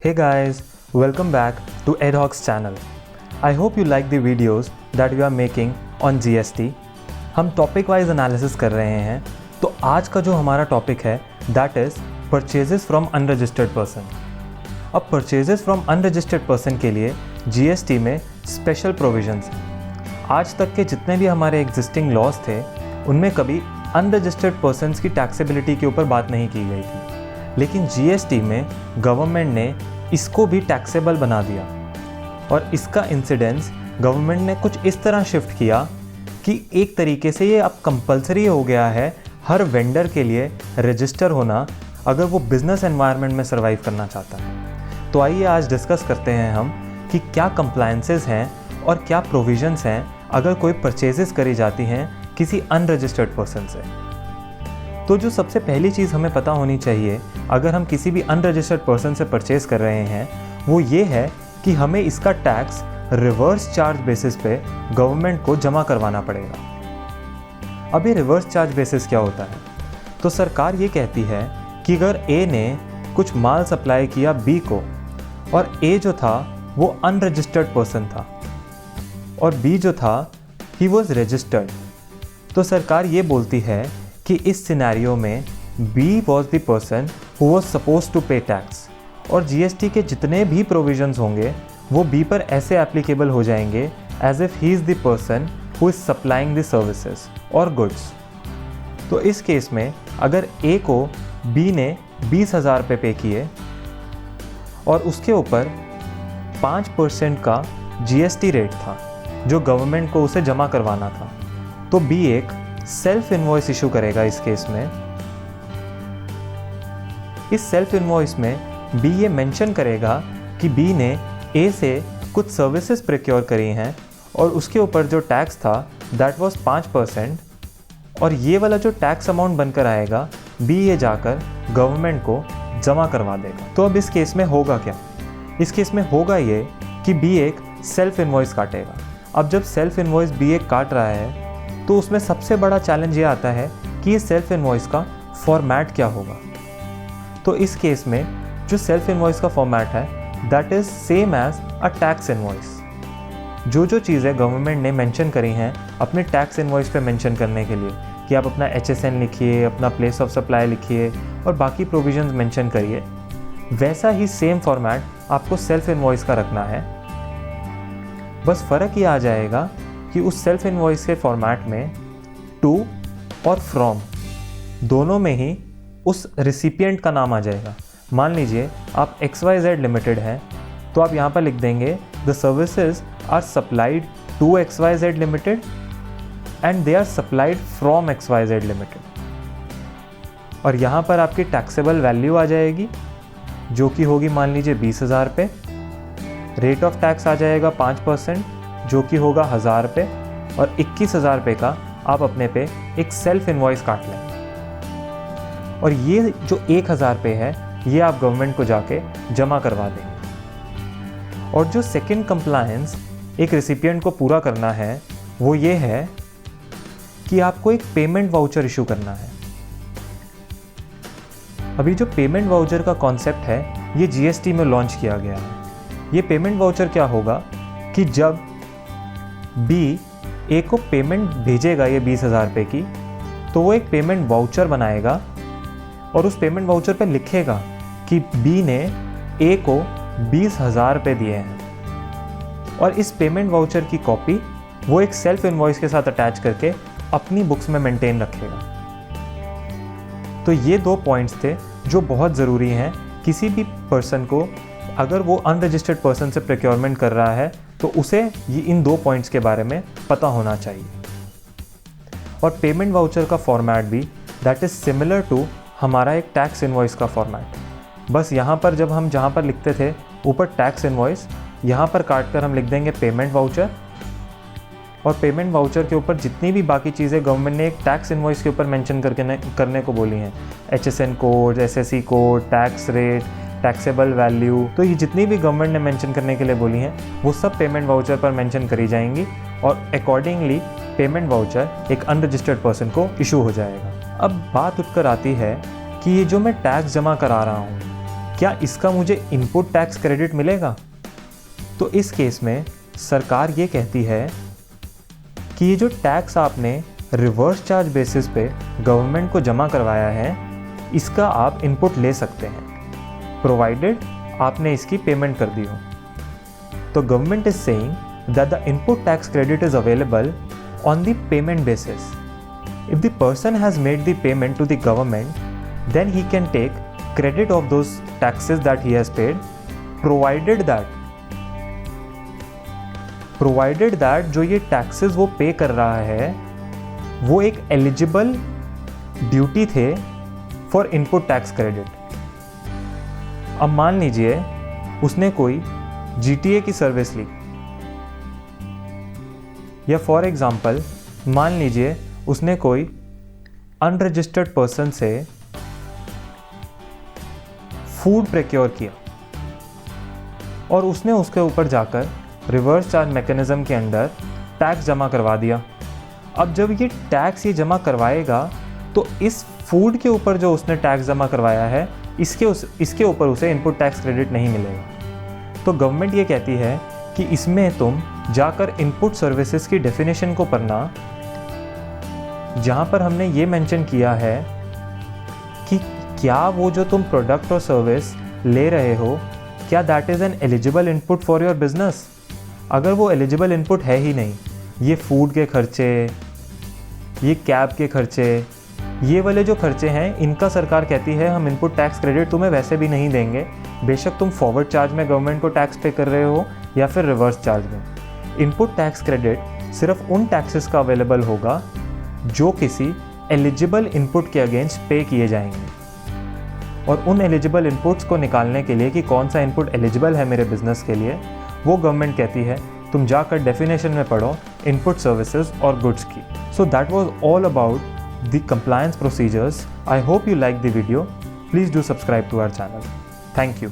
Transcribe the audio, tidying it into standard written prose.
Hey guys, welcome back to AdHocs channel. I hope you like the videos that we are making on GST. हम topic wise analysis कर रहे हैं। तो आज का जो हमारा टॉपिक है that is purchases from unregistered person. अब परचेजेस फ्रॉम अनरजिस्टर्ड पर्सन के लिए GST में स्पेशल प्रोविजंस हैं। आज तक के जितने भी हमारे एग्जिस्टिंग लॉज थे उनमें कभी अनरजिस्टर्ड पर्सनस की टैक्सेबिलिटी के ऊपर बात नहीं की गई थी, लेकिन GST में गवर्नमेंट ने इसको भी टैक्सेबल बना दिया और इसका इंसिडेंस गवर्नमेंट ने कुछ इस तरह शिफ्ट किया कि एक तरीके से ये अब कंपलसरी हो गया है हर वेंडर के लिए रजिस्टर होना अगर वो बिज़नेस एनवायरनमेंट में सर्वाइव करना चाहता है। तो आइए आज डिस्कस करते हैं हम कि क्या कंप्लायंसेस हैं और क्या प्रोविजंस हैं अगर कोई परचेजेस करी जाती हैं किसी अनरजिस्टर्ड पर्सन से। तो जो सबसे पहली चीज़ हमें पता होनी चाहिए अगर हम किसी भी अनरजिस्टर्ड पर्सन से परचेज़ कर रहे हैं वो ये है कि हमें इसका टैक्स रिवर्स चार्ज बेसिस पे गवर्नमेंट को जमा करवाना पड़ेगा। अब ये रिवर्स चार्ज बेसिस क्या होता है? तो सरकार ये कहती है कि अगर ए ने कुछ माल सप्लाई किया बी को और ए जो था वो अनरजिस्टर्ड पर्सन था और बी जो था ही वॉज रजिस्टर्ड, तो सरकार ये बोलती है कि इस सिनेरियो में B was the person who was suppose to pay tax और GST के जितने भी प्रोविजंस होंगे वो B पर ऐसे एप्लीकेबल हो जाएंगे as if he is the person who is supplying the services और गुड्स। तो इस केस में अगर A को B ने 20,000 रुपये पे किए और उसके ऊपर 5% का GST रेट था जो गवर्नमेंट को उसे जमा करवाना था, तो B एक सेल्फ इनवॉइस इशू करेगा। इस केस में इस सेल्फ इनवॉइस में बी ये मेंशन करेगा कि बी ने ए से कुछ सर्विसेज प्रोक्योर करी हैं और उसके ऊपर जो टैक्स था दैट वाज 5% और ये वाला जो टैक्स अमाउंट बनकर आएगा बी ये जाकर गवर्नमेंट को जमा करवा देगा। तो अब इस केस में होगा क्या? इस केस में होगा ये कि बी एक सेल्फ इनवॉइस काटेगा। अब जब सेल्फ इनवॉइस बी एक काट रहा है तो उसमें सबसे बड़ा चैलेंज ये आता है कि ये सेल्फ इनवॉइस का फॉर्मेट क्या होगा। तो इस केस में जो सेल्फ इनवॉइस का फॉर्मेट है that is same as a tax invoice. जो चीज़ें गवर्नमेंट ने मेंशन करी हैं अपने टैक्स इनवॉइस पे मेंशन करने के लिए कि आप अपना HSN लिखिए, अपना प्लेस ऑफ सप्लाई लिखिए और बाकी प्रोविजंस मेंशन करिए, वैसा ही सेम फॉर्मेट आपको सेल्फ इनवॉइस का रखना है। बस फ़र्क ये आ जाएगा कि उस सेल्फ इनवॉइस के फॉर्मेट में टू और फ्रॉम दोनों में ही उस रिसिपिएंट का नाम आ जाएगा। मान लीजिए आप XYZ लिमिटेड हैं तो आप यहाँ पर लिख देंगे the services are supplied to XYZ limited and they are supplied from XYZ limited और यहाँ पर आपकी टैक्सेबल वैल्यू आ जाएगी जो कि होगी मान लीजिए 20,000 रुपये। रेट ऑफ टैक्स आ जाएगा 5% जो कि होगा 1,000 रुपये और 21,000 रुपये का आप अपने पे एक सेल्फ इनवॉइस काट लें और ये जो 1,000 रुपये है ये आप गवर्नमेंट को जाके जमा करवा देंगे। और जो सेकंड कंप्लायंस एक रेसिपिएंट को पूरा करना है वो ये है कि आपको एक पेमेंट वाउचर इशू करना है। अभी जो पेमेंट वाउचर का कॉन्सेप्ट है ये GST में लॉन्च किया गया है। ये पेमेंट वाउचर क्या होगा कि जब B A को पेमेंट भेजेगा ये 20,000 रुपये की, तो वो एक पेमेंट वाउचर बनाएगा और उस पेमेंट वाउचर पे लिखेगा कि B ने A को 20,000 रुपये दिए हैं और इस पेमेंट वाउचर की कॉपी वो एक सेल्फ इनवॉइस के साथ अटैच करके अपनी बुक्स में मेंटेन रखेगा। तो ये 2 पॉइंट्स थे जो बहुत ज़रूरी हैं किसी भी पर्सन को अगर वो अनरजिस्टर्ड पर्सन से प्रोक्योरमेंट कर रहा है तो उसे ये इन 2 पॉइंट्स के बारे में पता होना चाहिए। और पेमेंट वाउचर का फॉर्मेट भी दैट इज़ सिमिलर टू हमारा एक टैक्स इनवॉइस का फॉर्मेट। बस यहाँ पर जब हम जहाँ पर लिखते थे ऊपर टैक्स इनवॉइस, यहाँ पर काट कर हम लिख देंगे पेमेंट वाउचर और पेमेंट वाउचर के ऊपर जितनी भी बाकी चीज़ें गवर्नमेंट ने एक टैक्स इनवॉइस के ऊपर मेंशन करने को बोली हैं, HSN code, SSE code, tax rate, taxable value, तो ये जितनी भी गवर्नमेंट ने मेंशन करने के लिए बोली हैं वो सब पेमेंट वाउचर पर मेंशन करी जाएंगी और अकॉर्डिंगली पेमेंट वाउचर एक अनरजिस्टर्ड पर्सन को इशू हो जाएगा। अब बात उठकर आती है कि ये जो मैं टैक्स जमा करा रहा हूँ क्या इसका मुझे इनपुट टैक्स क्रेडिट मिलेगा? तो इस केस में सरकार ये कहती है कि ये जो टैक्स आपने रिवर्स चार्ज बेसिस पे गवर्नमेंट को जमा करवाया है, इसका आप इनपुट ले सकते हैं, प्रोवाइडेड आपने इसकी पेमेंट कर दी हो। तो government is saying that the input tax credit is available on the payment basis. If the person has made the payment to the government, then he can take credit of those taxes that he has paid, provided that जो ये taxes वो पे कर रहा है वो एक eligible duty थे for input tax credit। अब मान लीजिए उसने कोई GTA की सर्विस ली, या फॉर एग्जाम्पल मान लीजिए उसने कोई अनरजिस्टर्ड पर्सन से फूड प्रोक्योर किया और उसने उसके ऊपर जाकर रिवर्स चार्ज मैकेनिज्म के अंडर टैक्स जमा करवा दिया। अब जब ये टैक्स ये जमा करवाएगा तो इस फूड के ऊपर जो उसने टैक्स जमा करवाया है इसके ऊपर उसे इनपुट टैक्स क्रेडिट नहीं मिलेगा। तो गवर्नमेंट ये कहती है कि इसमें तुम जाकर इनपुट सर्विसेज की डेफिनेशन को पढ़ना, जहाँ पर हमने ये मेंशन किया है कि क्या वो जो तुम प्रोडक्ट और सर्विस ले रहे हो, क्या that is an eligible input for your business. अगर वो एलिजिबल इनपुट है ही नहीं, ये फूड के खर्चे, ये कैब के खर्चे, ये वाले जो खर्चे हैं, इनका सरकार कहती है हम इनपुट टैक्स क्रेडिट तुम्हें वैसे भी नहीं देंगे, बेशक तुम फॉरवर्ड चार्ज में गवर्नमेंट को टैक्स पे कर रहे हो या फिर रिवर्स चार्ज में। इनपुट टैक्स क्रेडिट सिर्फ उन टैक्सेस का अवेलेबल होगा जो किसी एलिजिबल इनपुट के अगेंस्ट पे किए जाएंगे। और उन एलिजिबल इनपुट्स को निकालने के लिए कि कौन सा इनपुट एलिजिबल है मेरे बिजनेस के लिए, वो गवर्नमेंट कहती है तुम जाकर डेफिनेशन में पढ़ो इनपुट सर्विसेज और गुड्स की। So that was all about the compliance procedures. I hope you like the video. Please do subscribe to our channel. Thank you.